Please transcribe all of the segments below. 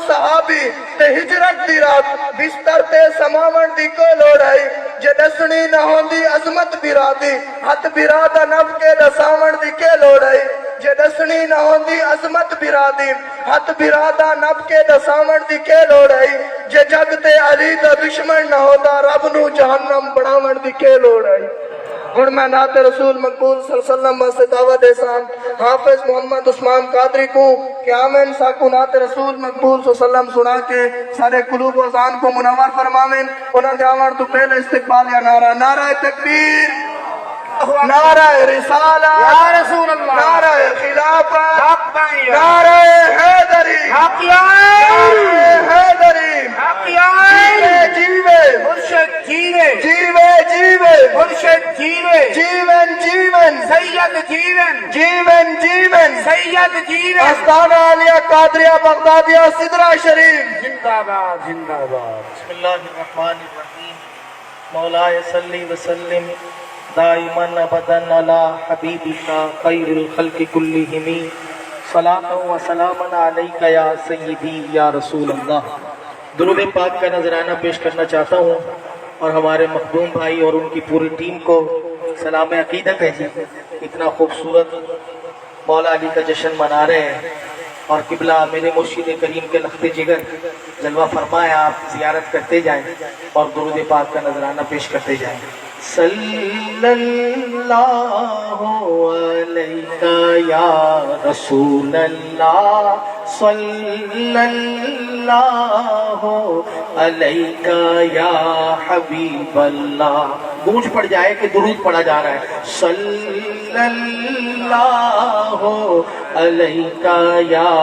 صحابی تے ہجرت دی رات بستر تے سماون دی کوئی لوڑ ہے جے دسنی نہ ہوندی عظمت برا دی ہاتھ برا دا نب کے دساون دی کے لوڑ ہے جے دسنی نہ ہوندی عظمت برا دی ہاتھ برا دا نب کے دساون دی کے لوڑ ہے جے جگ تے علی دا دشمن نہ ہوتا رب نو جہنم بڑھاون دی کے لوڑ ہے اور میں نعت رسول مقبول صلی اللہ علیہ وسلم سے دعوت دیسان حافظ محمد عثمان قادری کو کہ آمین ساکو نعت رسول مقبول صلی اللہ علیہ وسلم سنا کے سارے قلوب و ذہن کو منور فرماویں انہاں دے آوان تو پہلے استقبال یا نعرہ نعرہ تکبیر نعرہ رسالہ یا رسول اللہ نعرہ خلافت نعرہ حیدری نعرہ حیدری جیوے مرشد جیوے جیوے جیوے مرشد جیوے جیون جیون سید جیون جیون جیون سید جیون استانہ علیہ قادریہ بغدادیہ صدرہ شریف زندہ باد زندہ باد بسم اللہ الرحمن الرحیم مولا صلی وسلم دائما ابدا علی حبیبک خیر الخلق کلہم صلاۃ و سلام علیک یا سیدی یا رسول اللہ۔ درود پاک کا نذرانہ پیش کرنا چاہتا ہوں اور ہمارے مخدوم بھائی اور ان کی پوری ٹیم کو سلام عقیدت ہے جی، اتنا خوبصورت مولا علی کا جشن منا رہے ہیں اور قبلہ میرے مرشد کریم کے لخت جگر جلوہ فرمائے، آپ زیارت کرتے جائیں اور درود پاک کا نذرانہ پیش کرتے جائیں۔ صلی اللہ علیہ یا رسول اللہ صلی اللہ علیہ یا حبیب اللہ، گونج پڑ جائے کہ درود پڑھا جا رہا ہے۔ صلی اللہ علیہ یا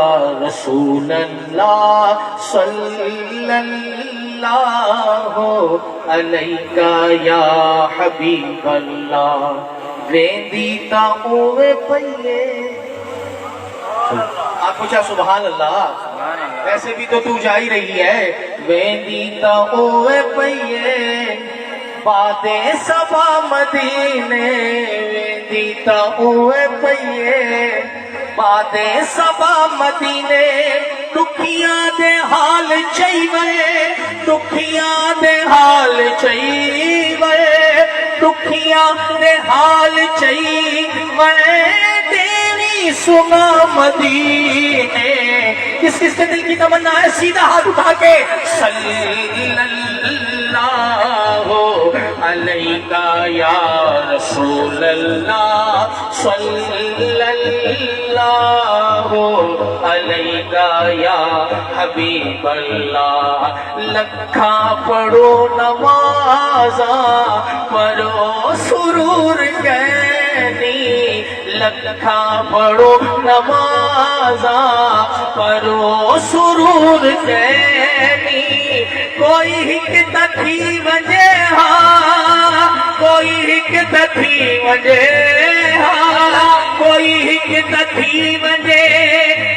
رسول اللہ صلی اللہ علیہ یا حبیب اللہ، ویندی تا اوے پئیے آپ پوچھا سبحان اللہ، ویسے بھی تو جا ہی رہی ہے، ویندی تا اوے پئیے بادے صفا مدینے، ویندی تا اوے پئیے بادے صفا مدینے، دکھیاں دے حال چاہیے دکھیاں دے حال چاہیے دکھیاں دے حال چاہیے تیری سنا مدینے۔ کس کس کے دل کی تمنا ہے سیدھا ہاتھ اٹھا کے صلی اللہ علیہ یا رسول اللہ صلی اللہ علیہ یا حبیب اللہ، لکھاں پڑھو نمازاں پڑھو سرور کہنی، لکھاں پڑھو نمازاں پڑھو سرور کہنی، کوئی ہک تھی وجہ ہاں کوئی ہک تھی وجہ ہاں کوئی ہک تھی وجہ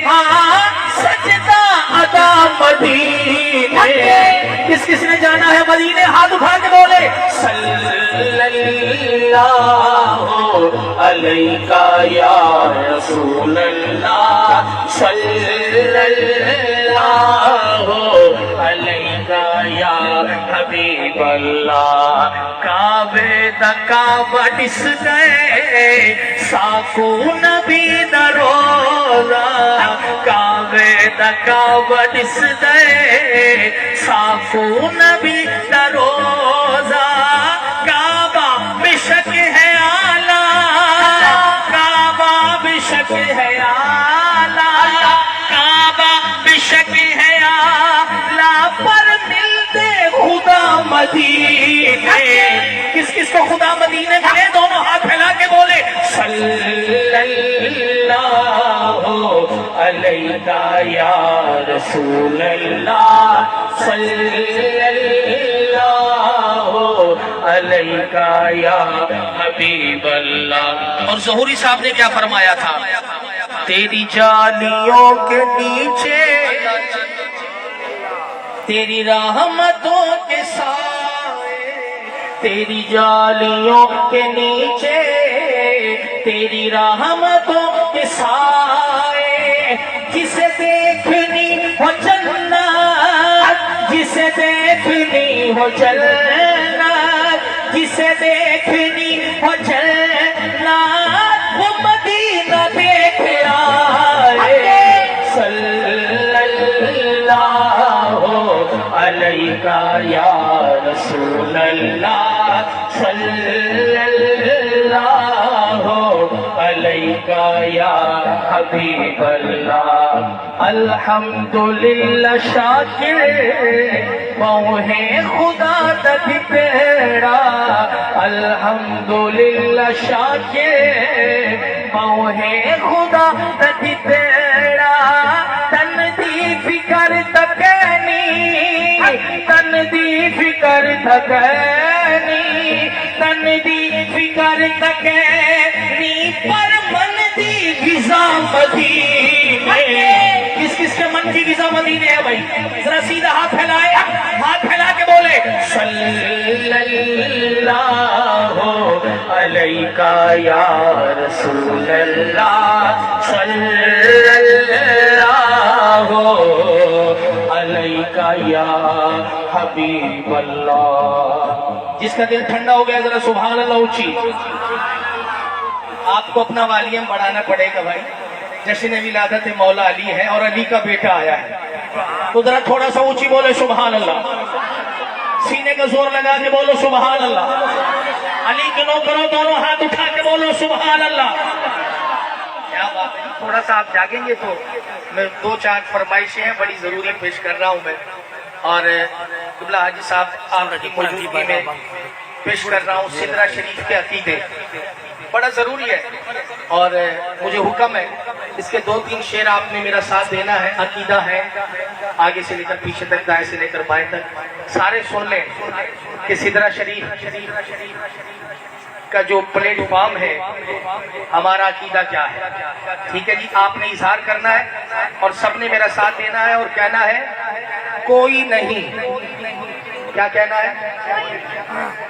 ہاں سجدہ ادا مدینے۔ کس کس نے جانا ہے مدینے ہاتھ اٹھا کے بولے صلی اللہ علیہ یا رسول اللہ صلی اللہ علیہ یا حبیب اللہ۔ کعبے دا کعبہ ڈس گئے ساکو نبی دا روزہ، کعبے دا کعبہ ڈس گئے ساکو نبی دا روزہ، کعبہ بے شک ہے اعلیٰ کعبہ بے شک ہے اعلیٰ کعبہ بے شک ہے اعلیٰ پر ملتے خدا مدینے۔ کس کس کو خدا مدینے ملے دونوں ہاتھ پھیلا کے بولے صلی اللہ علیہ یا رسول اللہ صلی اللہ علیہ یا حبیب اللہ۔ اور ظہوری صاحب نے کیا فرمایا تھا؟ تیری جالیوں کے نیچے تیری رحمتوں کے سائے، تیری جالیوں کے نیچے تیری رحمتوں کے سائے، جسے دیکھنی ہو جنت ہو جنت، جسے دیکھنی ہو جنت، وہ مدینہ دیکھ آئے۔ صلی اللہ علیہ یا رسول اللہ، صلی اللہ علیہ یا حبیب اللہ۔ الحمدللہ شاکر پوہے خدا تک تیرا، الحمدللہ شاکر پوہے خدا تک تیرا۔ تن دی فکر تکینی، تن دی فکر تکینی، تن دی فکر تکینی، پر من دی غذا مدینے۔ کس کس کے من کی غذا مدینے ہے بھائی؟ ذرا سیدھا ہاتھ پھیلائے، ہاتھ پھیلا کے بولے صلی اللہ علیہ یا رسول اللہ، صلی اللہ علیہ یا حبیب اللہ۔ جس کا دل ٹھنڈا ہو گیا ذرا سبحان اللہ اونچی۔ آپ کو اپنا والیم بڑھانا پڑے گا بھائی۔ جشن ولادت مولا علی ہے اور علی کا بیٹا آیا ہے، تو ذرا تھوڑا سا اونچی بولے سبحان اللہ، سینے کا زور لگا کے بولو سبحان اللہ۔ علی کے نوکروں دونوں ہاتھ اٹھا کے بولو سبحان اللہ۔ کیا بات ہے، تھوڑا سا آپ جاگیں گے تو میں دو چار فرمائشیں ہیں بڑی ضروری پیش کر رہا ہوں میں، اور قبلہ حاجی صاحب آپ کی موجودگی میں پیش کر رہا ہوں سدرہ شریف کے عقیدے، بڑا ضروری ہے اور مجھے حکم ہے اس کے دو تین شعر آپ نے میرا ساتھ دینا ہے۔ عقیدہ ہے آگے سے لے کر پیچھے تک، دائیں سے لے کر بائیں تک، سارے سن لیں کہ سدرہ شریف کا جو پلیٹ فارم ہے ہمارا عقیدہ کیا ہے۔ ٹھیک ہے جی، آپ نے اظہار کرنا ہے اور سب نے میرا ساتھ دینا ہے اور کہنا ہے کوئی نہیں۔ کیا کہنا ہے؟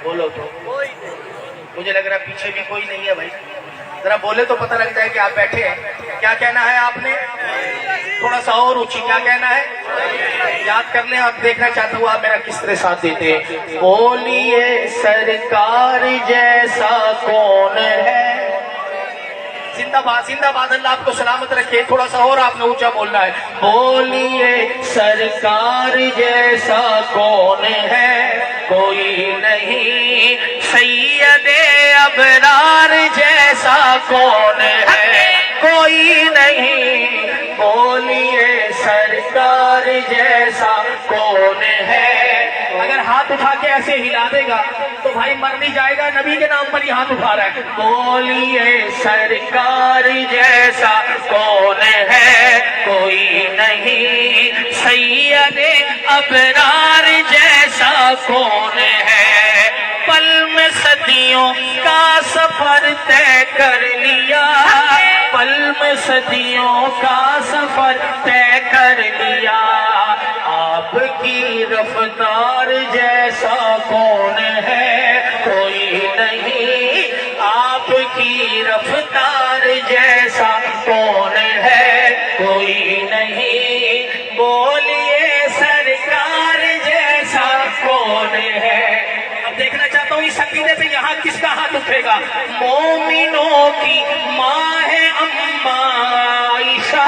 بولو تو، مجھے لگ رہا ہے پیچھے بھی کوئی نہیں ہے بھائی، ذرا بولے تو پتہ لگ جائے کہ آپ بیٹھے ہیں۔ کیا کہنا ہے آپ نے؟ تھوڑا سا اور اونچی، کیا کہنا ہے؟ یاد کر لیں، آپ دیکھنا چاہتا ہوں آپ میرا کس طرح ساتھ دیتے ہیں۔ بولیے سرکار جیسا کون ہے؟ زندہ باد، زندہ باد، اللہ آپ کو سلامت رکھے۔ تھوڑا سا اور آپ نے اونچا بولنا ہے۔ بولیے سرکار جیسا کون ہے؟ کوئی نہیں۔ سید ابرار جیسا کون ہے؟ کوئی نہیں۔ بولیے سرکار جیسا کون ہے؟ اگر ہاتھ اٹھا کے ایسے ہلا دے گا تو بھائی مر نہیں جائے گا، نبی کے نام پر ہی ہاتھ اٹھا رہا ہے۔ بولیے سرکار جیسا کون ہے؟ کوئی نہیں۔ سید ابرار جیسا کون ہے؟ پل میں صدیوں کا سفر طے کر لیا، پل میں صدیوں کا سفر طے کر لیا۔ آپ کی رفتار جیسا کون ہے؟ کوئی نہیں۔ آپ کی رفتار جیسا کون ہے؟ کوئی نہیں۔ بولیے سرکار جیسا کون ہے؟ اب دیکھنا چاہتا ہوں اس عقیدے پہ یہاں کس کا ہاتھ اٹھے گا؟ مومنوں کی ماں ہے اماں عائشہ۔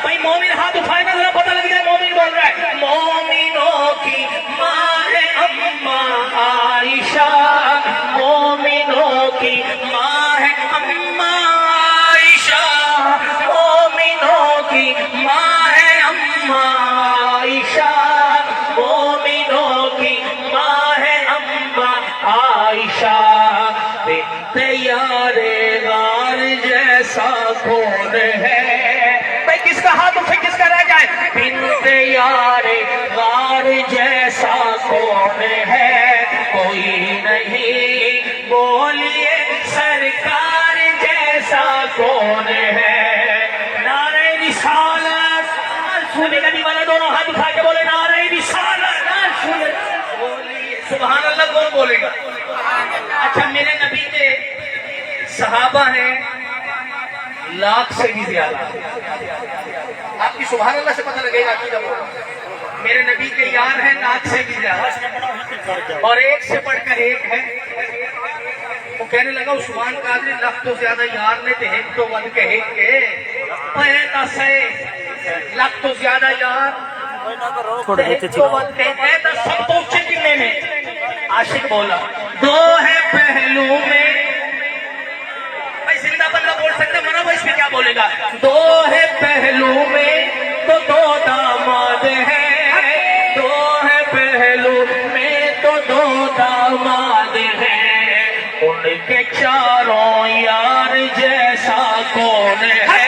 بھائی مومن ہاتھ اٹھائے نا، ذرا پتہ لگ جائے مومن بول رہا ہے۔ مومنوں کی ماں ہے اماں عائشہ، مومنوں کی ماں ہے اماں عائشہ، مومنوں کی ماں ہے اماں عائشہ، مومنوں کی ماں ہے اماں عائشہ۔ بنت یار غار جیسا کون ہے؟ بھائی کس کا ہاتھ اٹھے کس کا رہ جائے؟ بنت یار غار جیسا کون ہے؟ کوئی نہیں۔ بولیے سرکار جیسا کون ہے؟ نعرہ رسالت، سنی نبی والا دونوں ہاتھ اٹھا کے بولے نعرہ رسالت۔ بولیے سبحان اللہ، کون بولے گا؟ اچھا، میرے نبی کے صحابہ ہیں لاکھ سے بھی زیادہ۔ آپ کی سبحان اللہ سے پتہ لگے گا عقیدہ بولو۔ میرے نبی کے یار ہیں ناک سے بھی زیادہ، اور ایک سے بڑھ کر ایک ہے۔ وہ کہنے لگا عثمان قادری لکھ تو زیادہ یار نے تے ایک تو ون کے ایک کے پہ دس ہے، لکھ تو زیادہ یار تے ایک تو ون کے اے دس سب تو اچھے کنے نے؟ عاشق بولا دو ہے پہلو میں، بھائی زندہ بندہ بول سکتا مرا وہ اس میں کیا بولے گا؟ دو ہے پہلو میں تو دو داماد ہیں، دو ہے پہلو میں تو دو داماد ہیں، ان کے چاروں یار جیسا کون ہے؟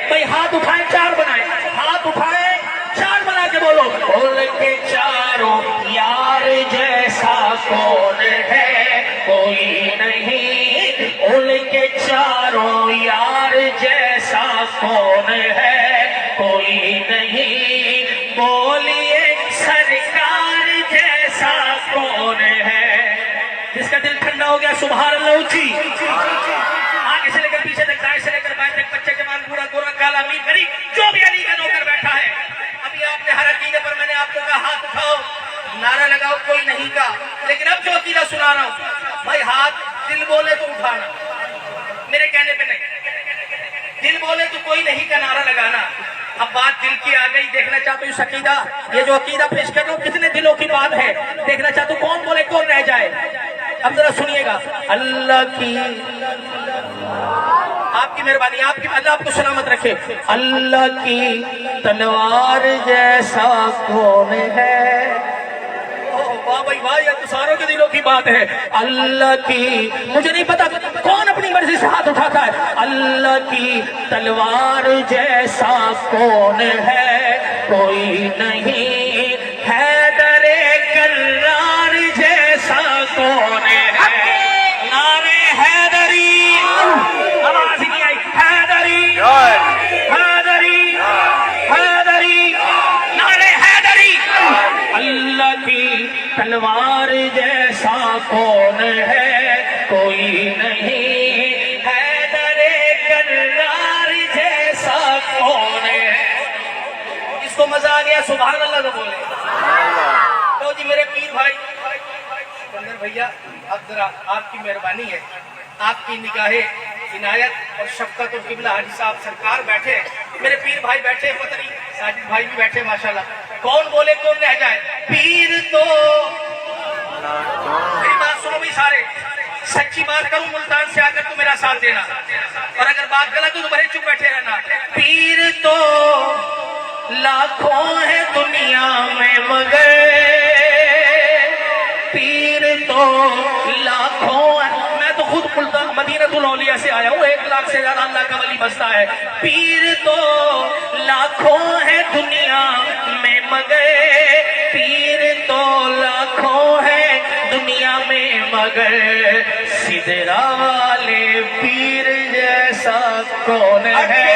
بھائی ہاتھ اٹھائیں چار بنائیں، ہاتھ اٹھائیں چار بنا کے بولو، ان کے چاروں یار جیسا کون ہے؟ کوئی نہیں، ان کے چاروں یار جیسا کون ہے؟ کوئی نہیں، بولیے سرکار جیسا کون ہے؟ جس کا دل ٹھنڈا ہو گیا سبحان اللہ اونچی، آگے سے لے کر پیچھے تک، دائیں سے لے کر بائیں تک، بچے جوان بوڑھا گورا کالا امیر غریب جو بھی علی کا نوکر بیٹھا ہے، ابھی آپ نے ہر عقیدے پر میں نے آپ کو کہا ہاتھ اٹھاؤ، نعرہ لگاؤ، کوئی نہیں کا، لیکن اب جو عقیدہ سنا رہا ہوں بھائی ہاتھ دل بولے تو اٹھانا، میرے کہنے پہ نہیں، دل بولے تو کوئی نہیں کا نعرہ لگانا۔ اب بات دل کی آ گئی، دیکھنا چاہتا ہوں اس عقیدہ، یہ جو عقیدہ پیش کر رہا ہوں کتنے دلوں کی بات ہے، دیکھنا چاہتا ہوں کون بولے کون رہ جائے۔ اب ذرا سنیے گا، اللہ کی آپ کی مہربانی، آپ کی اللہ آپ کو سلامت رکھے، اللہ کی تلوار جیسا کون ہے؟ واہ بھائی واہ، یہ تو ساروں کے دلوں کی بات ہے۔ اللہ کی، مجھے نہیں پتا کون اپنی مرضی سے ہاتھ اٹھاتا ہے، اللہ کی تلوار جیسا کون ہے؟ کوئی نہیں، حیدر کرار جیسا کون ہے؟ نعرے حیدری، آواز ہی نہیں آئی، حیدری حیدری حیدری، نعرے حیدری۔ اللہ کی تلوار جیسا کون ہے؟ کوئی نہیں، حیدر کرار جیسا کون ہے؟ اس کو مزہ آ گیا سبحان اللہ تو بولے تو جی میرے پیر بھائی بندر بھیا، اب ذرا آپ کی مہربانی ہے، آپ کی نگاہ عنایت اور شفقت اور قبلہ حاجی صاحب سرکار بیٹھے، میرے پیر بھائی بیٹھے، پتہ نہیں ساجد بھائی بھی بیٹھے ماشاءاللہ، کون بولے کون رہ جائے؟ پیر تو میری بات سنو بھی سارے، سچی بات کروں ملتان سے آ کر تو میرا ساتھ دینا، اور اگر بات غلط ہو تو بھلے چپ بیٹھے رہنا۔ پیر تو لاکھوں ہے دنیا میں مگر، پیر تو لاکھوں ہے، میں تو خود ملتان مدینۃ الاولیاء سے آیا ہوں، 1,00,000 سے زیادہ اللہ کا ولی بستا ہے۔ پیر تو لاکھوں ہے دنیا میں مگر، پیر تو لاکھوں ہے دنیا میں مگر، سدرا والے پیر جیسا کون ہے؟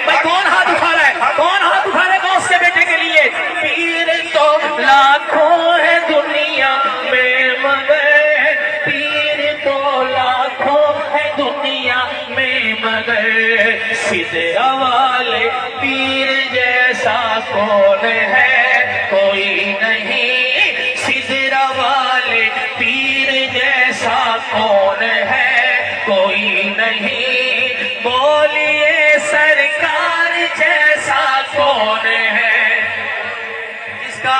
بھائی کون ہاتھ اٹھا رہا ہے؟ کون ہاتھ اٹھا رہا ہے غوث کے بیٹے کے لیے؟ پیر تو لاکھوں ہے دنیا میں مگر، پیر تو لاکھوں ہے دنیا میں مگر، سدرا والے پیر جیسا کون ہے؟ کوئی نہیں، سدرا والے پیر جیسا کون ہے؟ کوئی نہیں، بولیے سرکار جیسا کون ہے؟ جس کا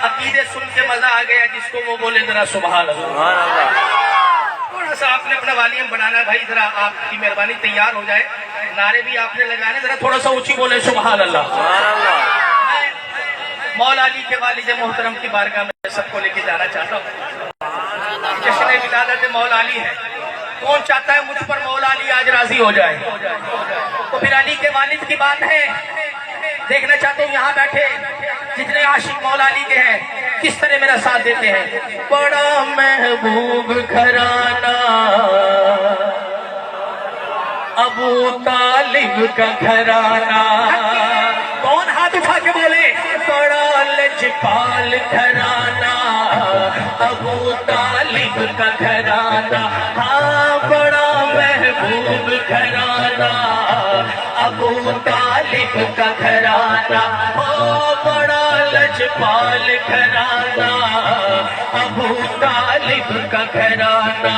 عقیدے سن کے مزہ آ گیا، جس کو وہ بولے ذرا سبحان اللہ۔ تھوڑا سا آپ نے اپنا والیم بنانا ہے بھائی، ذرا آپ کی مہربانی تیار ہو جائے، نعرے بھی آپ نے لگانے، ذرا تھوڑا سا اونچی بولے سبحان اللہ۔ مولا علی کے والد محترم کی بارگاہ میں سب کو لے کے جانا چاہتا ہوں، جشن ولادت مولا علی ہے، کون چاہتا ہے مجھ پر مولا علی آج راضی ہو جائے؟ تو پھر علی کے والد کی بات ہے، دیکھنا چاہتا ہوں یہاں بیٹھے جتنے عاشق مولا علی کے ہیں کس طرح میرا ساتھ دیتے ہیں۔ بڑا محبوب گھرانہ ابو طالب کا گھرانہ، کون ہاتھ اٹھا کے بولے؟ بڑا لجپال گھرانہ ابو طالب کا گھرانہ، ہاں بڑا محبوب گھرانہ ابو طالب کا گھرانہ، او بڑا لجپال گھرانہ ابو طالب کا گھرانہ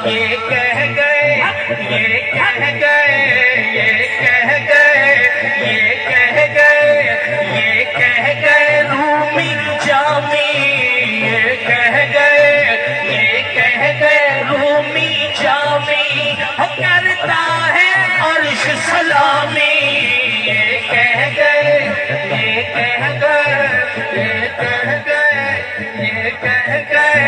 یہ کہہ گئے یہ کہہ گئے یہ کہہ گئے یہ کہہ گئے یہ کہہ گئے رومی جامی یہ کہہ گئے یہ کہہ گئے رومی جامی کرتا ہے عرش سلامی یہ کہہ گئے یہ کہہ گئے یہ کہہ گئے یہ کہہ گئے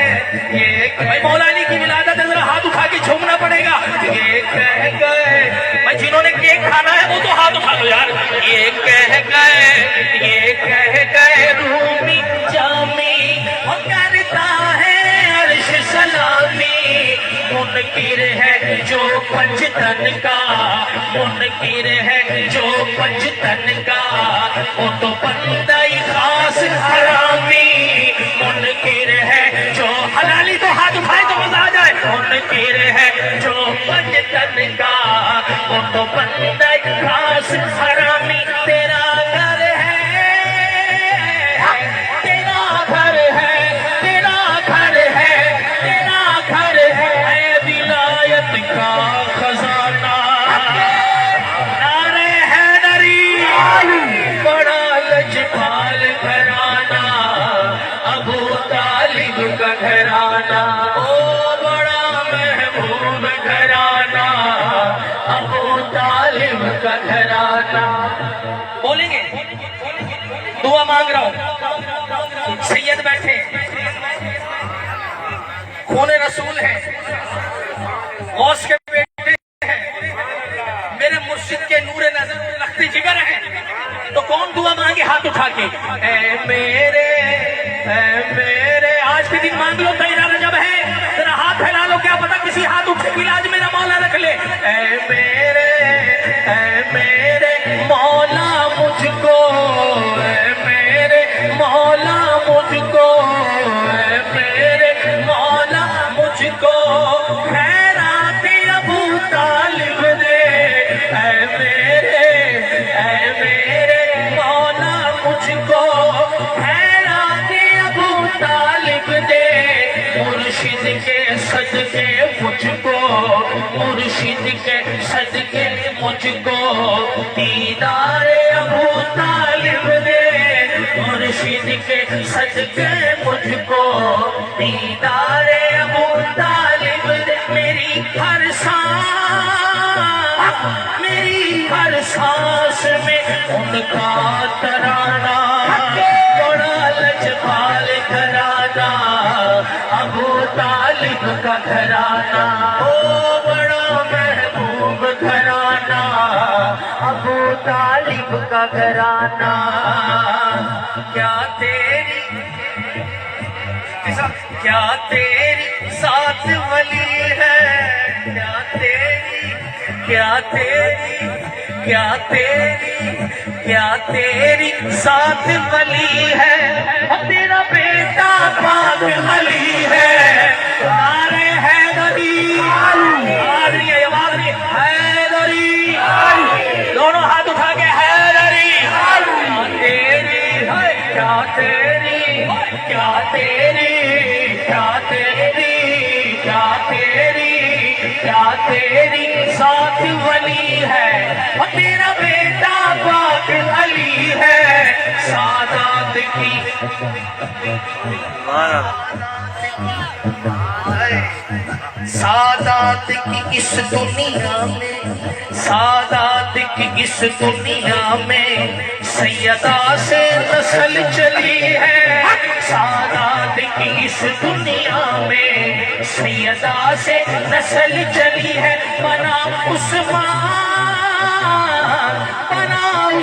یہ بھائی مولا علی کی ولادت ہے ذرا ہاتھ اٹھا کے جھومنا پڑے گا یہ کہہ گئے بھائی جنہوں نے کیک کھانا ہے وہ تو ہاتھ اٹھا لو یار یہ کہہ گئے رومی جامی وہ کرتا ہے عرش سلامی منکر ہے جو پنجتن کا منکر ہے جو پنجتن کا وہ تو بندہ خاص حرامی منکر ہے جو حلالی تو ہاتھ اٹھائے تو مزہ آ جائے منکر ہے جو پنجتن کا وہ تو بندہ خاص حرامی تیرا گھر ہے تیرا گھر ہے تیرا گھر ہے تیرا گھر ہے ولایت کا خزانہ نعرہ حیدری بڑا لجپال گھرانہ ابو طالب کا گھرانہ او بڑا محبوب گھرانہ ابو طالب کا گھرانہ بولیں گے دعا مانگ رہا ہوں سید بیٹھے خون رسول ہے غوث کے بیٹے ہیں میرے مرشد کے نور نظر لختی جگر ہے تو کون دعا مانگے ہاتھ اٹھا کے اے میرے آج کے دن مانگ لو 13 رجب ہے ذرا ہاتھ پھیلا لو کیا پتا کسی ہاتھ اٹھے بھی آج میرا مولا رکھ لے اے میرے مولا مجھ کو اے میرے مولا مجھ کو اے میرے مولا مجھ کو خیرات ابو طالب دے اے میرے مولا مجھ کو خیرات ابو طالب دے مرشد کے صدقے مجھ کو مرشد کے صدقے مجھ کو دیدار ابو طالب دے مرشد کے صدقے مجھ کو دیدار ابو طالب دے میری ہر سانس میں ان کا ترانہ بڑا لجپال گھرانہ ابو طالب کا گھرانہ او بڑا محبوب گھرانہ ابو طالب کا گھرانہ کیا تیری ذات ولی ہے کیا تیری ذات ولی ہے تیرا بیٹا پاک علی ہے نعرہ حیدری حیدری دونوں ہاتھ اٹھا کے حیدری کیا تیری ذات ولی ہے اور تیرا بیٹا پاک علی ہے سادات کی اس دنیا میں سادات کی اس دنیا میں سیدہ سے نسل چلی ہے سادات کی اس دنیا میں سیدہ سے نسل چلی ہے بنا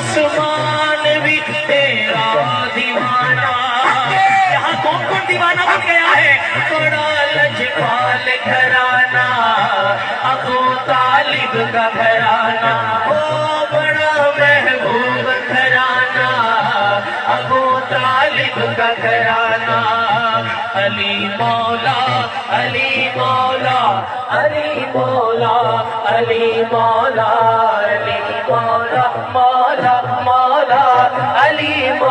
عثمان بھی تیرا دیوانہ یہاں کون کون دیوانہ بن گیا ہے بڑا لجپال گھرانہ ابو طالب کا گھرانہ او بڑا محبوب گھرانہ ابو طالب کا گھرانہ علی مولا علی مولا علی مولا علی مولا علی مولا مولا مولا علی مولا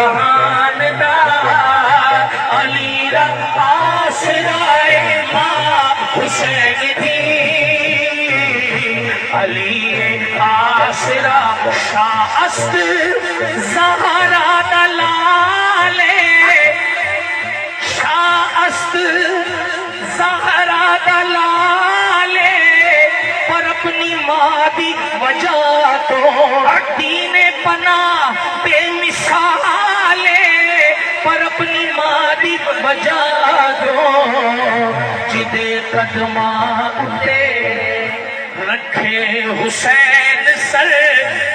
جہان دا علی دا آسرائے ماں حسین دی علی آسرا شاہ است زہرا دا لالے شاہ است زہرا دا لالے پر اپنی ماں دی وجہ تو دین پناہ بے مثالے پر اپنی ماں دی وجہ تو جدے قدماں اٹھے رکھے حسین سر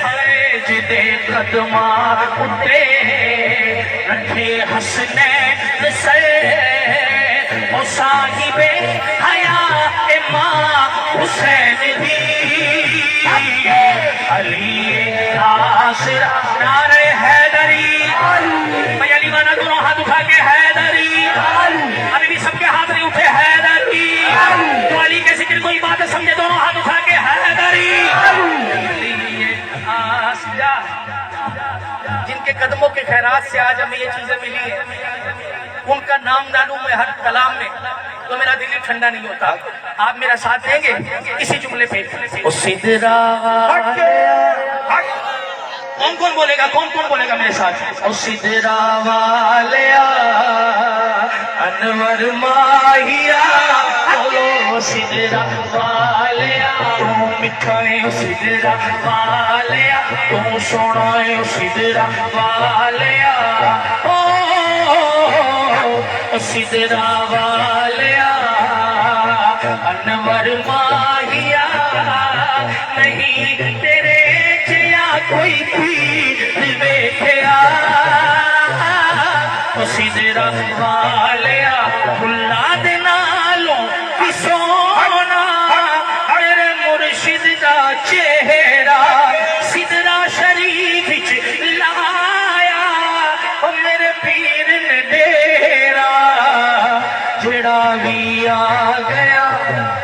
ہائے جدے قدماں اٹھے رکھے حسنین سر او صاحب حیا ماں حسین دی علی آسرا نعرہ حیدری بھائی علی مانا دونوں ہاتھ اٹھا کے حیدری ابھی بھی سب کے ہاتھ نہیں اٹھے حیدری تو علی کے ذکر کوئی بات سمجھے دونوں ہاتھ اٹھا کے حیدری علی آسرا جن کے قدموں کے خیرات سے آج ہمیں یہ چیزیں ملی ہیں ان کا نام نہ لوں میں ہر کلام میں تو میرا دل ہی ٹھنڈا نہیں ہوتا آپ میرا ساتھ دیں گے اسی جملے پہ کون بولے گا کون بولے گا میرے ساتھ سدرا والیا انور ماہیا بولو سدرا والیا تو میٹھا ہے سدرا والیا تو سونا ہے سدرا والیا سدرا والیا انور ماہیا نہیں تیرے جیا کوئی بھی دیکھیا سدرا والیا بھلا دے نالوں کی سونا میرے مرشد دا چہرہ سدرا شریف وچ لایا میرے پیر نے ڈیرا جڑا بھی آ گیا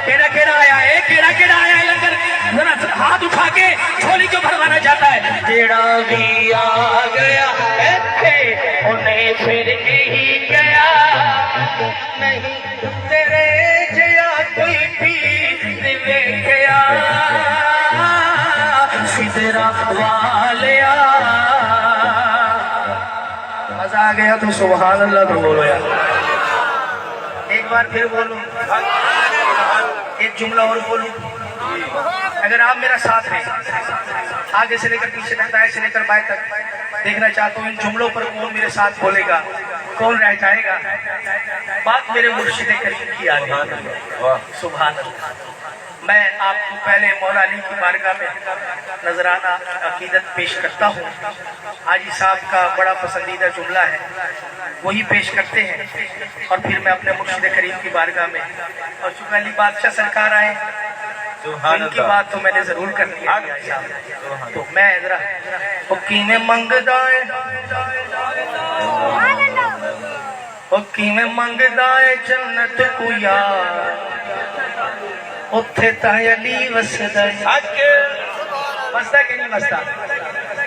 کیڑا کیڑا آیا ہے کیڑا آیا ہے لنگر ذرا ہاتھ اٹھا کے جھولی کو بھروانا چاہتا ہے جڑا بھی آ گیا انہیں پھر یہی گیا نہیں تیرے جیا کوئی بھی دیکھیا سدرا والیا مزہ آ گیا تو سبحان اللہ تو بولو یار ایک بار پھر بولوں ایک جملہ اور بولوں اگر آپ میرا ساتھ ہیں آگے سے لے کر پیچھے تک دائیں سے لے کر بائیں تک دیکھنا چاہتا ہوں ان جملوں پر کون میرے ساتھ بولے گا کون رہ جائے گا بات میرے مرشد کریم کی آگے سبحان اللہ میں آپ کو پہلے مولا علی کی بارگاہ میں نذرانہ عقیدت پیش کرتا ہوں حاجی صاحب کا بڑا پسندیدہ جملہ ہے وہی پیش کرتے ہیں اور پھر میں اپنے مرشد کریم کی بارگاہ میں اور چونکہ علی بادشاہ سرکار آئے ان کی بات تو میں نے ضرور کرنی ہے تو میں ذرا حکی میں منگدا ہے حکی میں منگدا ہے جنت کو یار اتھے تا علی وسدا ہے وسدا ہے کہ نہیں وسدا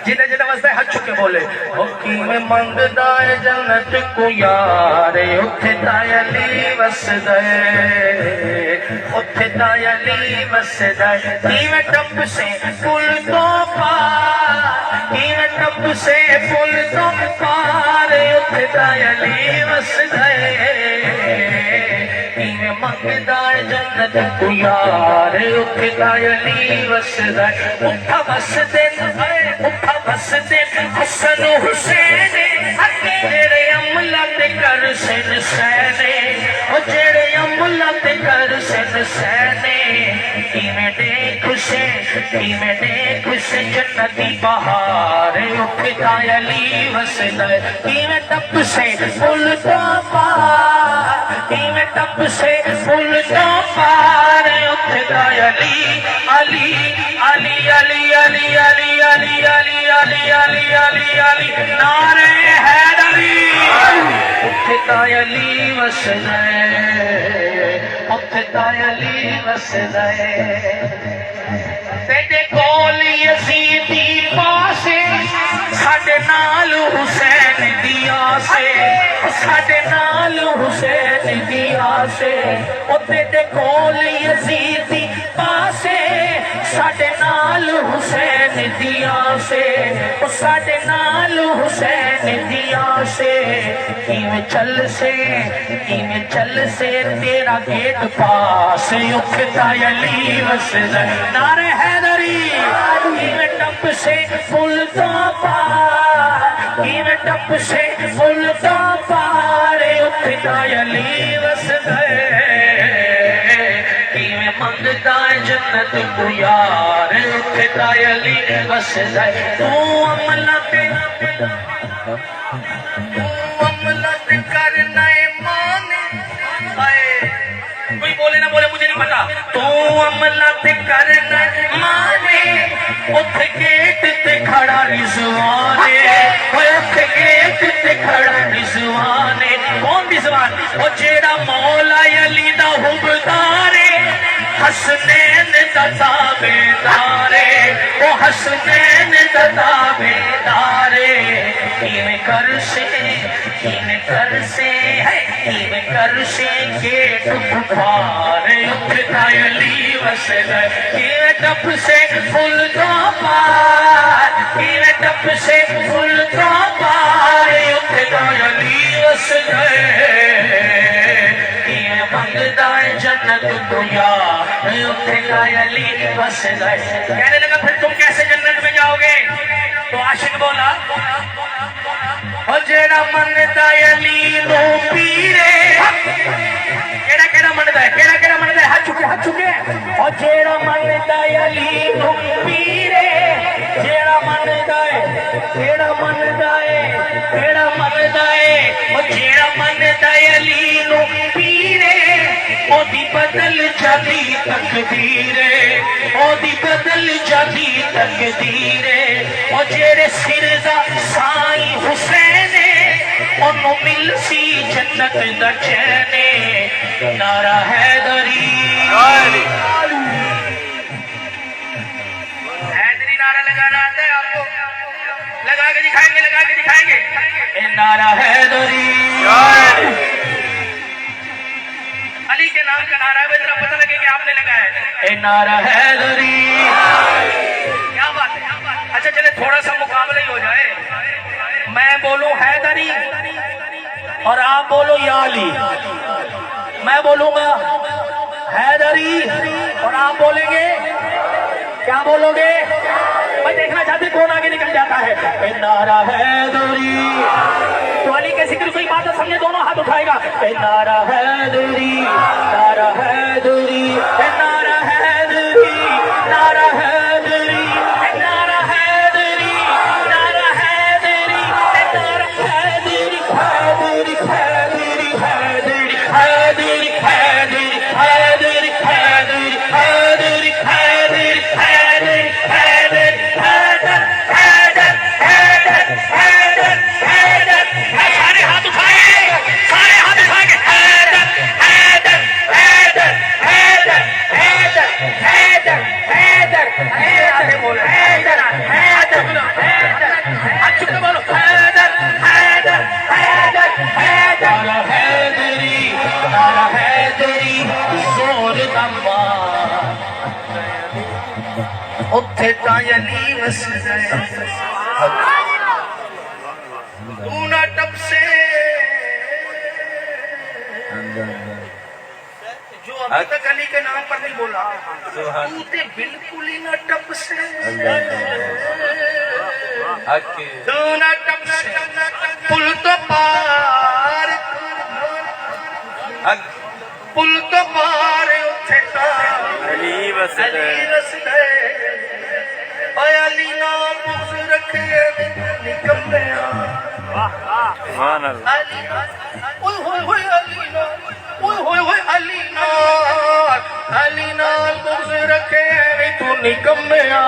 جنہیں جنہیں وسدا ہے ہاتھ چکے بولے حکی میں منگدا ہے جنت کو یار اتھے تا علی وسدا ہے اتھے تا علی وسدا ہے کیویں ٹپ سے پل تو پار کیویں ٹپ سے پل تو پار اتھے تا علی وسدا ہے کیویں منگدا ہے جنت کو یار اتھے تا علی وسدا ہے اٹھا وسدے اٹھا وسدے حسن حسین جڑے عملہ تے کر سن سینے او جڑے عملہ تے کر سن سینے کیویں دیکھ سے جنتی بہار اٹھتا علی وسدا ہے کیویں ٹپ سے پل تو پار کیویں ٹپ سے پل تو پار اٹھتا علی علی علی علی علی علی علی علی علی علی علی علی نعرہ حیدری اٹھتا علی وسدا ہے اٹھتا علی وسدا ہے تیرے کول یزیدی پاسے ساڈے نال حسین سے ساڈے نال حسین دیا سے اوتے دے کول یزید دی پاسے ساڈے نال حسین دیا سے ساڈے نال حسین دیا سے کیویں چل سے تیرا گیٹ پاس اٹھتا علی وسدا نعرہ حیدری کیویں ٹپ سے پل تو پار کیویں ٹپ سے پل تو پار اٹھتا علی وسدا کیویں منگدا جنت تو یار اٹھتا علی وسدا تو عملت کرنا مانے کوئی بولے نہ بولے مجھے نہیں پتا تو عملت کرنا مانے اتھے گیٹ تے کھڑا رضوانے اتھے گیٹ تے کھڑا رضوانے کون رضوان وہ جیڑا مولا علی دا حبدارے حسنین دا تابعدارے وہ حسنین دا تابعدارے کیویں کر سے گیٹ بخار اٹھتا علی وسدا کیویں ٹپ سے پل تو پار کیویں ٹپ سے پل تو پار اٹھتا علی وسدا کیویں منگدا جنت تو یار اٹھتا علی وسدا کہنے لگا پھر تم کیسے جنت میں جاؤ گے تو عاشق بولا او جیڑا مندا علی نو پیرے کیڑا مندا ہے ہاتھ چکے او جیڑا مندا علی نو پیرے جیڑا مندا ہے او جیڑا مندا علی نو پیرے او دی بدل جاتی تقدیر او دی بدل جاتی تقدیر او جیڑے سر دا سائیں حسین انہوں مل سی جنت دا چین نعرہ حیدری حیدری نعرہ لگانا آتا ہے آپ کو لگا کے دکھائیں گے اے نعرہ حیدری علی کے نام کا نعرہ ہے ذرا پتہ لگے کہ آپ نے لگایا ہے اے نعرہ حیدری کیا بات ہے اچھا چلے تھوڑا سا مقابلہ ہی ہو جائے میں بولوں حیدری اور آپ بولو یا علی میں بولوں گا حیدری اور آپ بولیں گے کیا بولو گے میں دیکھنا چاہتے کون آگے نکل جاتا ہے اے نعرہ حیدری تو علی کے ذکر کوئی بات سمجھے دونوں ہاتھ اٹھائے گا اے نعرہ حیدری نعرہ حیدری اے نعرہ حیدری نعرہ حیدری اے نعرہ حیدری نعرہ حیدری اے نعرہ حیدری حیدری حیدری حیدری حیدری حیدری حیدری حیدری حیدری حیدری سارے ہاتھ اٹھائے اتھے تا علی وسدا تو نہ ٹپ سے جو ابھی تک علی کے نام پر نہیں بولا تو تے بالکل ہی نہ ٹپ سے تو نہ ٹپ سے پل تو پار اتھے تا علی وسدا اے علی نام بغض رکھے نکمیا سبحان اللہ اوئے ہوئے ہوئے علی نام اوئے ہوئے ہوئے علی نام بغض رکھے تو نکمیا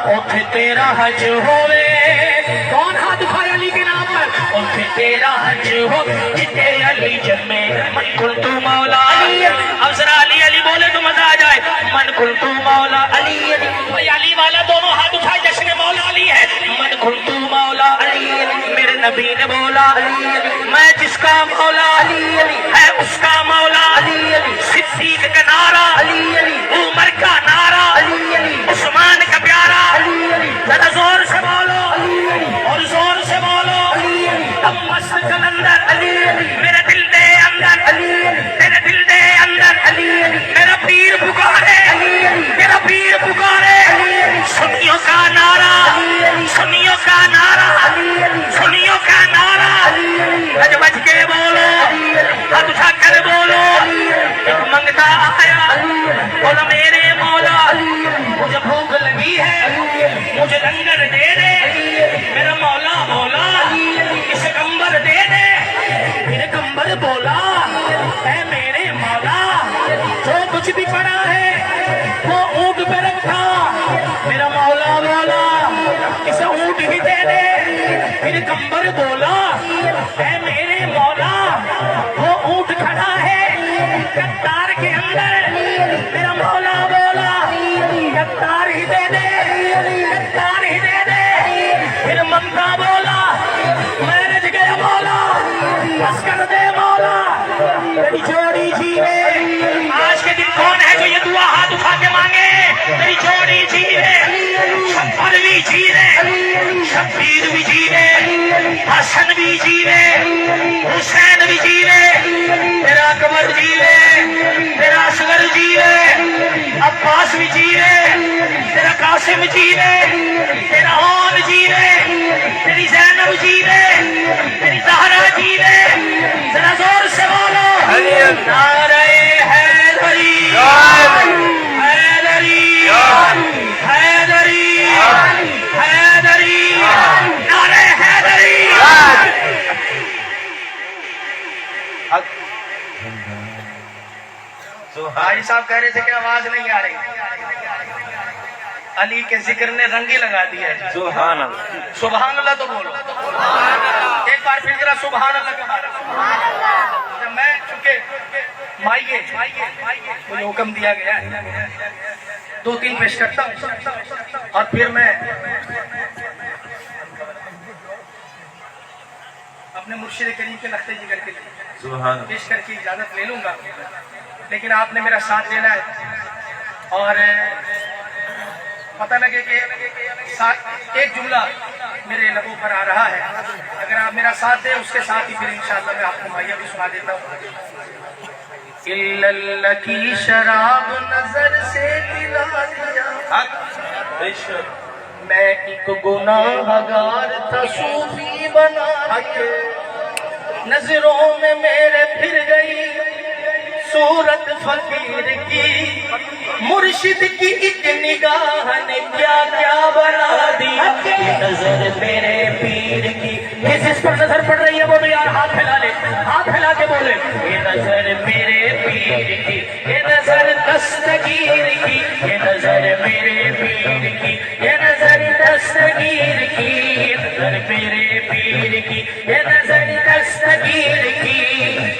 اوتھے تیرا حج ہوئے کون ہاتھ اٹھائے علی کے نام پر اوتھے تیرا حج ہو جتے علی جمے من کنتو مولا علی اب ذرا علی علی بولے تو مزہ آ جائے من کنتو مولا علی علی والا دونوں ہاتھ اٹھائے جشن مولا علی ہے من کنتو مولا علی میرے نبی نے بولا میں جس کا مولا ہے اس کا مولا صدیق کا نعرہ عمر کا نعرہ عثمان کا پیارا ذرا زور سے بولو اور زور سے بولو تم مست کلندر میرے دل دے اندر میرے دل دے اندر میرا پیر پکارے میرا پیر پکارے سنیوں کا نعرہ سنیوں کا نعرہ سنیوں کا نعرہ بج بج کے بولو ہاتھ اٹھا کر بولو ایک منگتا آیا بولا میرے مولا مجھے بھوک لگی ہے مجھے لنگر دے دے میرا مولا بولا اسے کمبر دے دے میرے کمبر بولا اے میرے مولا جو کچھ بھی پڑا ہے وہ اونٹ پہ رکھا میرا مولا بولا اسے اونٹ ہی دے دے میرے کمبر بولا اے میرے مولا وہ اونٹ کھڑا ہے کتار کے اندر میرا مولا بولا کتار ہی دے دے کتار ہی دے دے پھر ممتا بولا میں رج گیا مولا بس کر دے مولا تیری جوڑی جیوے آج کے دن کون ہے جو یہ دعا ہاتھ اٹھا کے مانگے تیری جوڑی جیوے شبر بھی جیوے شبیر بھی جیوے حسن بھی جیوے حسین بھی جیوے تیرا اکبر جیوے تیرا اصغر جیوے عباس بھی جیوے تیرا قاسم جیوے تیرا عون جیوے تیری زینب جیوے تیری زہرا جیوے ذرا زور سے بولو نعرہ حیدری حیدری حیدری حیدری نعرہ حیدری بھائی صاحب کہہ رہے تھے کہ آواز نہیں آ رہی علی کے ذکر نے رنگ ہی لگا دیا ہے سبحان اللہ سبحان اللہ تو بولو ایک بار پھر ذرا سبحان اللہ کے بارے میں چونکہ مائیے مجھے حکم دیا گیا ہے 2-3 پیش کرتا ہوں اور پھر میں اپنے مرشد کریم کے لخت جگر کے لیے پیش کر کے اجازت لے لوں گا لیکن آپ نے میرا ساتھ دینا ہے اور پتہ لگے کہ ایک جملہ میرے لبوں پر آ رہا ہے اگر آپ میرا ساتھ دیں اس کے ساتھ ہی پھر انشاءاللہ میں آپ کو مائیہ بھی سنا دیتا ہوں اللہ کی شراب نظر سے پلا دیا میں ایک گناہگار تھا صوفی بنا کے نظروں میں میرے پھر گئی صورت فقیر کی مرشد کی ایک نگاہ نے کیا کیا بنا دیا نظر میرے پیر کی جس پر نظر پڑ رہی ہے وہ بھی یار ہاتھ پھیلا لے ہاتھ پھیلا کے بولے یہ نظر میرے پیر کی یہ نظر دستگیر کی یہ نظر میرے پیر کی یہ نظر دستگیر کی یہ نظر میرے پیر کی یہ نظر دستگیر کی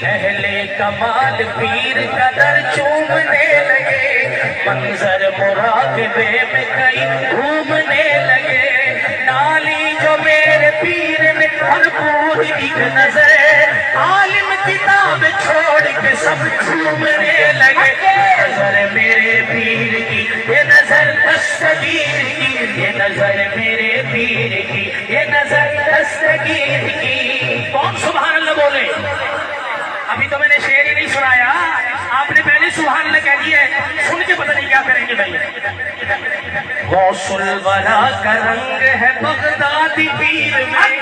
اہل کمال پیر کا در چومنے لگے منظر مراقبے میں کئی گھومنے لگے ڈالی جو میرے پیر نے بھرپور ایک نظر عالم کتاب چھوڑ کے سب گھومنے لگے نظر میرے پیر کی یہ نظر دستگیر کی یہ نظر میرے پیر کی یہ نظر دستگیر کی کون سبحان اللہ بولے ابھی تو میں نے شعر ہی نہیں سنایا آپ نے پہلے سبحان اللہ کہہ دیا ہے سن کے پتہ نہیں کیا کریں گے بھائی غوث الورا کا رنگ ہے بغدادی پیر میں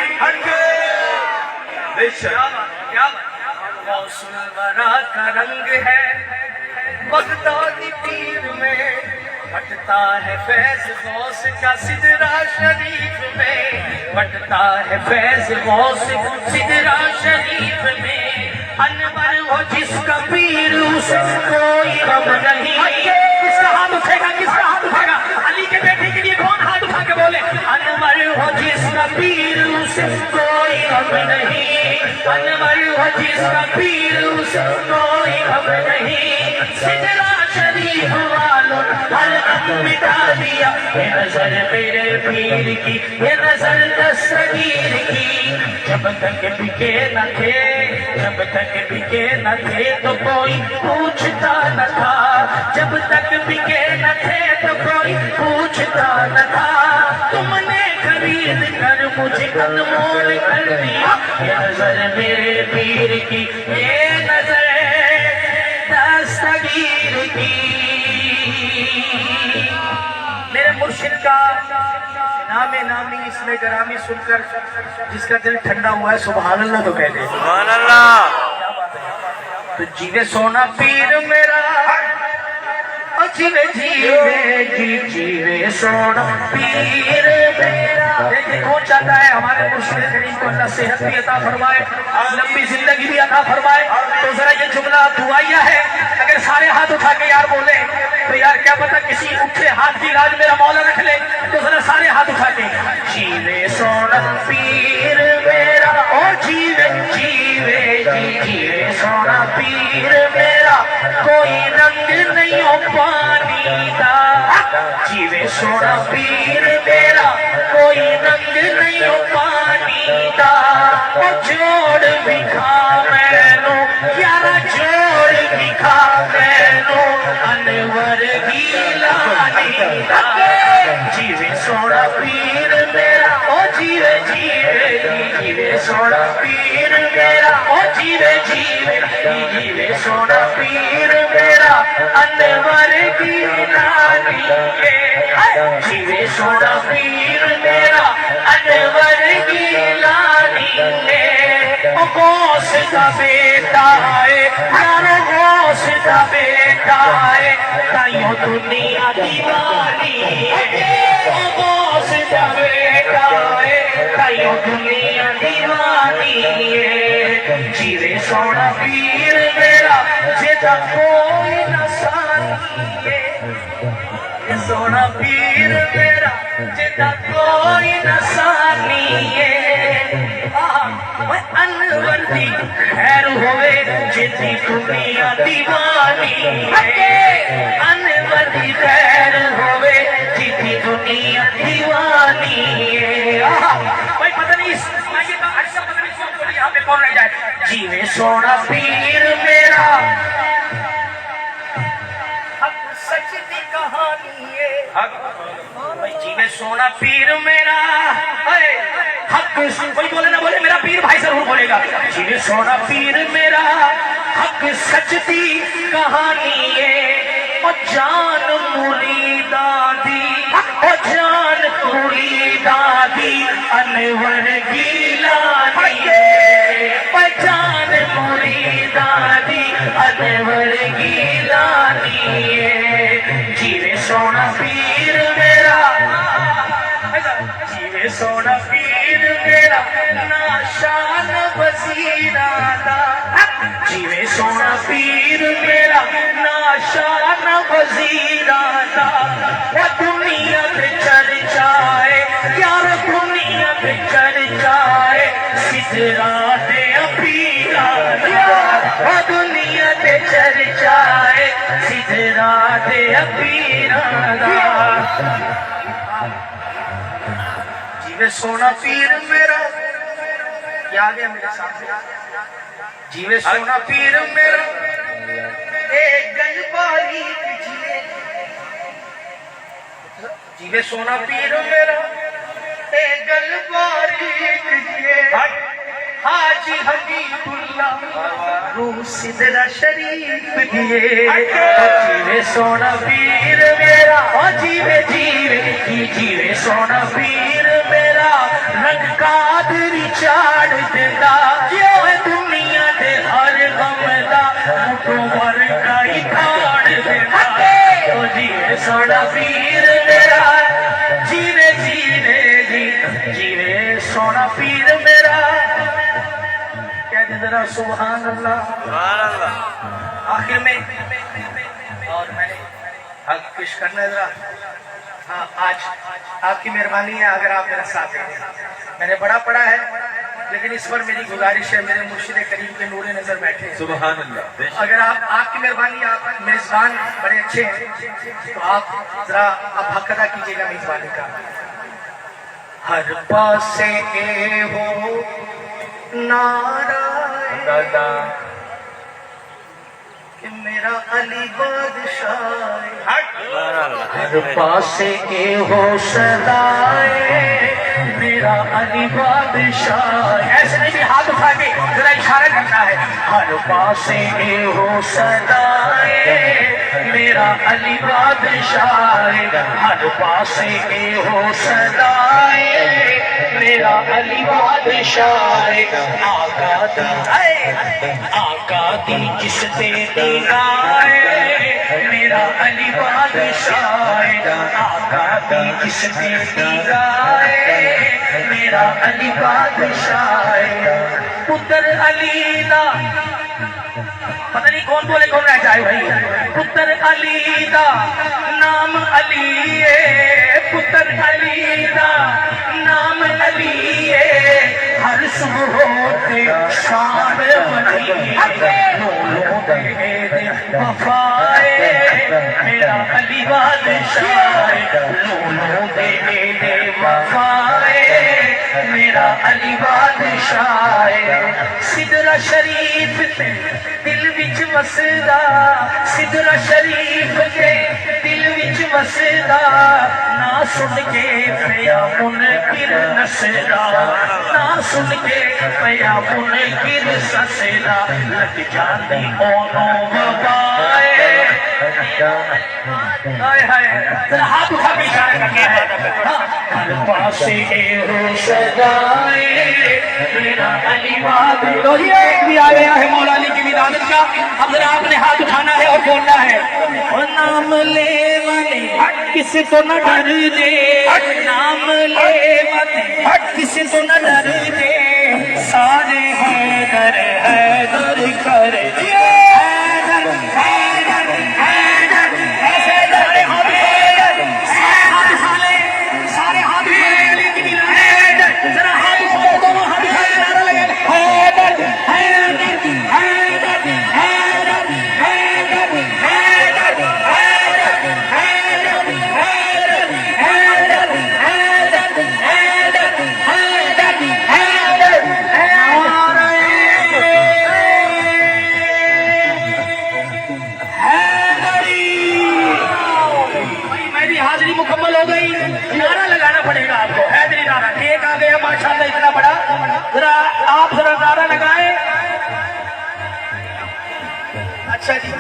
غوث الورا کا رنگ ہے بغدادی پیر میں بٹتا ہے فیض غوث کا سدرا شریف میں بٹتا ہے فیض غوث سدرا شریف میں انور ہو جس کا پیر اسے کوئی غم نہیں کس کا ہاتھ اٹھے گا کس کا ہاتھ اٹھے گا علی کے بیٹے کے لیے کون ہاتھ اٹھا کے بولے انور ہو جس کا پیر اسے کوئی غم نہیں انور ہو جس کا پیر اسے کوئی غم نہیں سدرا شریف والوں ہر مٹا دیا یہ نظر میرے پیر کی یہ نظر دستگیر کی جب تک بکے نہ تھے جب تک بکے نہ تھے تو کوئی پوچھتا نہ تھا جب تک بکے نہ تھے تو کوئی پوچھتا نہ تھا تم نے خرید کر مجھے انمول کر دیا یہ نظر میرے پیر کی یہ نظر دستگیر کی میرے مرشد کا نام نامی اس میں گرامی سن کر جس کا دل ٹھنڈا ہوا ہے سبحان اللہ تو کہتے ہیں سبحان اللہ تو جیوے سونا پیر میرا جیوے جیوے جیوے سونا پیر میرا دیکھیں کون چاہتا ہے ہمارے مرشد کریم کو اللہ صحت بھی عطا فرمائے لمبی زندگی بھی عطا فرمائے تو ذرا یہ جملہ دعائیہ ہے اگر سارے ہاتھ اٹھا کے یار بولے تو یار کیا پتہ کسی اٹھے ہاتھ کی لاج میرا مولا رکھ لے تو ذرا سارے ہاتھ اٹھا کے جیوے سونا پیر میرا او جیوے جیوے جیوے سونا پیر میرا کوئی رنگ نہیں ہو پانی کا جیوے سونا پیر میرا کوئی رنگ نہیں ہو پانی کا وہ جوڑ بکھا مینو یارا جوڑ بکھا مینو انور گیلانی کا جیوے سونا پیر میرا او جیوے جیوے جیوے سونا پیر میرا او جیوے جیوے جیوے سونا پیر میرا انور گیلانی جیوے سونا پیر میرا انور گیلانی غوث کا بیٹا ہے یارو غوث کا بیٹا ہے تائیوں دنیا دیوانی غوث کا بیٹا ہے تائیوں دنیا دیوانی جیوے سونا پیر میرا جیتا کوئی نہ سانی سونا پیر میرا جیتا کوئی نہ سانی انور دی خیر ہوئے جیتی دنیا دیوانی انور دی خیر ہوئے جیتی دنیا دیوانی بھائی پتہ نہیں یہاں پہ کون رہ جائے جیوے سونا پیر میرا حق سچ دی کہانی ہے جیوے سونا پیر میرا حق کوئی بولے نہ بولے میرا پیر بھائی ضرور بولے گا جیوے سونا پیر میرا حق سچ دی کہانی ہے او جان مریداں دی او جان مریداں دی انور گیلانی او جان مریداں دی انور گیلانی جیوے سونا پیر میرا جیوے سونا پیر میرا ناشان وزیراں جیوے سونا پیر میرا ناشان وزیراں وہ دنیا پہ چرچائے یار دنیا پہ چرچائے سدرا دے پیراں وہ دنیا پہ چرچائے سدرا دے پیراں جیوے سونا پیر میرا یاد ہے میرے سامنے جیوے سونا پیر میرا ایک گل باریک جیوے سونا پیر میرا ایک گل باریک حاجی حبیب اللہ روح سدرا شریف دیے جیوے سونا پیر میرا جیوے جیوے جیوے سونا پیر میرا رنگ قادری چاڑ دیتا دنیا دے ہر غم دا مٹو مر کائی کھاڑ دیتا جیوے سونا پیر میرا جیوے جیوے جیوے سونا پیر میرا کہتے ذرا سبحان اللہ سبحان اللہ آخر میں اور میں نے حق پیش کرنا ہے ذرا ہاں آج آپ کی مہربانی ہے اگر آپ میرا ساتھ دیں میں نے بڑا پڑھا ہے لیکن اس پر میری گزارش ہے، میرے مرشد کریم کے نور نظر بیٹھے ہیں، سبحان اللہ. اگر آپ کی مہربانی، آپ میزبان بڑے اچھے ہیں تو آپ ذرا آپ حق ادا کیجیے گا میزبانی کا. ہر پاس اے ہو نعرہ کہ میرا علی بادشاہ، ہر پاس اے ہو صدائے میرا علی بادشاہ. ایسے نہیں بھی ہاتھ اٹھا کے ذرا اشارہ کرنا ہے. ہر پاس اے ہو صدائے میرا علی بادشاہ، ہر پاس اے ہو صدائے میرا علی بادشاہ. آقا دی آقا دی جس تے دیدائے میرا علی بادشاہ، آقا دی جس تے دیدائے میرا علی بادشاہ. پتر علی دا پتہ نہیں کون بولے کون رہ جائے بھائی. پتر علی دا نام علی ہے، پتر علی دا نام علی ہے. ہر صبح ہوتے شام بنی لولوں دے وفائے میرا علی بادشاہ، لولوں دے وفائے میرا علی بادشاہ. سدرا شریف تے دل وچ وسدا، سدرا شریف کے دل وچ وسدا، نہ سن کے پیا منکر نسدا، نہ سن کے پیا منکر سسدا. لگ جاندی اونوں وبائے ہائے ہائے. ذرا ہاتھ اٹھا کے اشارہ کر کے ہر پاس اے ہو صدائے میرا علی بادشاہ. تو یہ ایک بھی آ گیا ہے مولا علی کی ولادت کا. اب ذرا آپ نے ہاتھ اٹھانا ہے اور بولنا ہے. اور نام لے والے کسی کو نہ ڈر دے، نام لے والے کسی کو نہ ڈر دے، سارے حیدر حیدر کر دے. حیدر حیدر حیدر ایسے ہاتھ اٹھا لے، سارے ہاتھ اٹھا لے علی کی ولادت. ذرا ہاتھ اٹھا لے، دونوں ہاتھ اٹھا لے، نعرہ لگا لے. حیدر حیدر حیدر حیدر حیدر حیدر مکمل ہو گئی. نعرہ لگانا پڑے گا آپ کو، حیدری نعرہ. کیک آ گیا ماشاءاللہ اتنا بڑا. ذرا آپ ذرا نعرہ لگائیں. اچھا جی،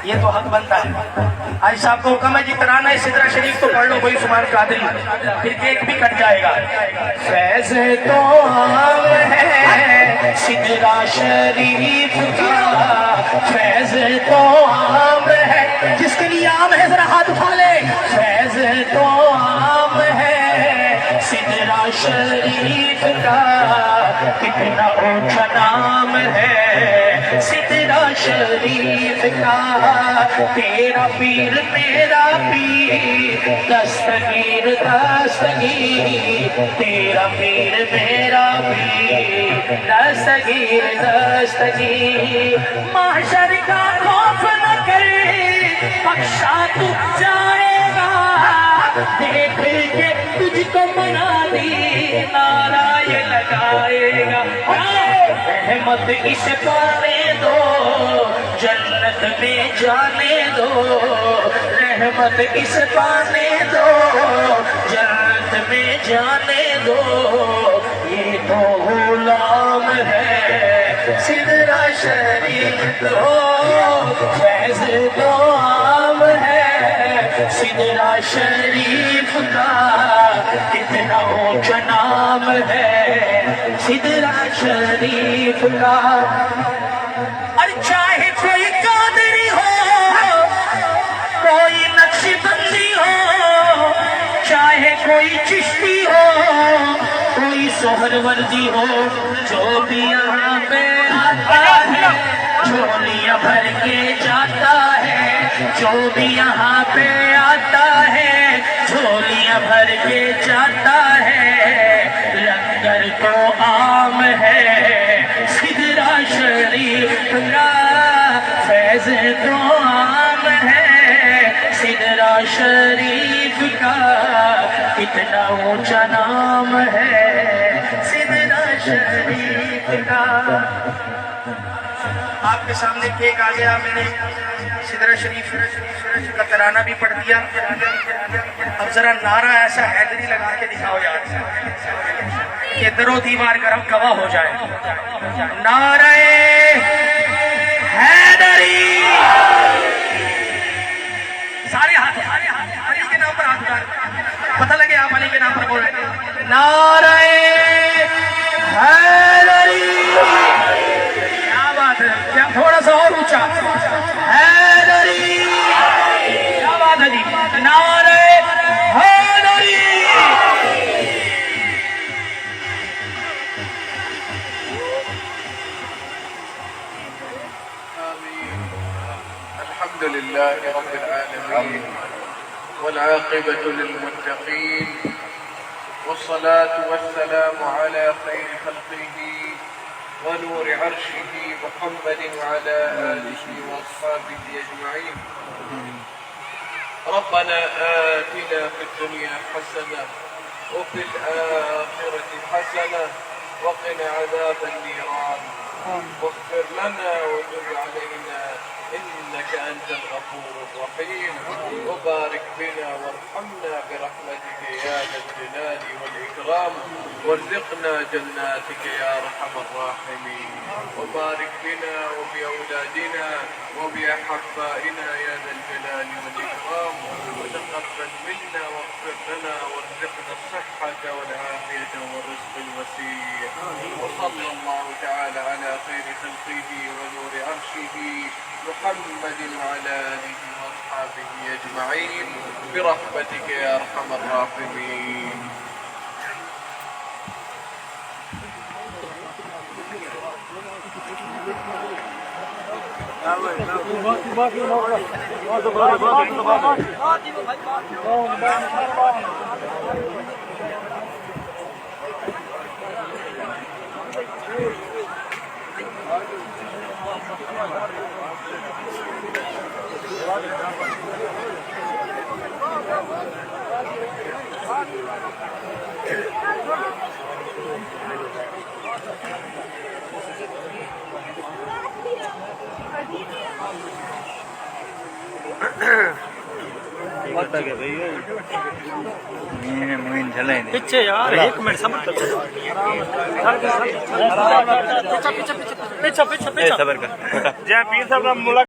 یہ تو حق بنتا ہے. آج صاحب کو حکم ہے جی ترانہ سدرا شریف تو پڑھ لو کوئی سبحان قادری، پھر کیک بھی کٹ جائے گا. فیض تو عام ہے سدرا شریف کا، فیض تو عام ہے. جس کے لیے عام ہے ذرا ہاتھ اٹھا لے. فیض تو عام ہے سدرا شریف کا، کتنا اونچا نام ہے سدرا شریف کا. تیرا پیر تیرا پیر دستگیر دستگیر، تیرا پیر میرا پیر دستگیر دستگیر. محشر کا خوف نہ کر بخشا تو جائے گا، دیکھ کے تجھ کو منادی نعرہ یہ لگائے گا. رحمت اس پانے دو جنت میں جانے دو، رحمت اس پانے دو جنت میں جانے دو. یہ تو غلام ہے سدرا شریف ہو، فیض تو عام ہے سدرا شریف کا، کتنا اونچا نام ہے سدرا شریف کا. اور چاہے کوئی قادری ہو، کوئی نقش بندی ہو، چاہے کوئی چشتی ہو، کوئی سہر وردی ہو، جو بھی یہاں پہ آتا ہے جھولیاں بھر کے جاتا ہے، جو بھی یہاں پہ آتا ہے جھولیاں بھر کے جاتا ہے. لنگر تو شریف کا اتنا اونچا نام ہے سدرہ شریف کا. آپ کے سامنے کیک آ گیا, میں نے سدرہ شریف کا ترانہ بھی پڑھ دیا. اب ذرا نعرہ ایسا حیدری لگا کے دکھاؤ یار کہ در و دیوار گرم گواہ ہو جائے. نعرہ حیدری. سارے ہاتھ علی کے نام پر ہاتھ اٹھا, پتہ لگے آپ علی کے نام پر بول رہے ہیں. نعرہ حیدری. کیا بات ہے, کیا تھوڑا سا اور اونچا. حیدری. کیا بات ہے جی. نعرہ حیدری. الحمد لله رب العالمين والعاقبة للمتقين والصلاة والسلام على خير خلقه ونور عرشه محمد وعلى آله وأصحابه أجمعين. ربنا آتنا في الدنيا حسنة وفي الآخرة حسنة وقنا عذاب النيران واغفر لنا وتب علينا إنك أنت الغفور الرحيم وبارك بنا وارحمنا برحمتك يا ذا الجلال والإكرام وارزقنا جناتك يا أرحم الراحمين وبارك بنا وبأولادنا وبأحبائنا يا ذا الجلال والإكرام وتقبل منا واغفر لنا وارزقنا الصحة والعافية والرزق الوسيع. وصلى الله تعالى على خير خلقه ونور عرشه محمد وعلى آله وأصحابه أجمعين برحمتك يا أرحم الراحمين. پیچھے یار ایک منٹ سمجھ پیچھے پیچھے پیچھے پیچھے جہاں پیر صاحب کا ملاقات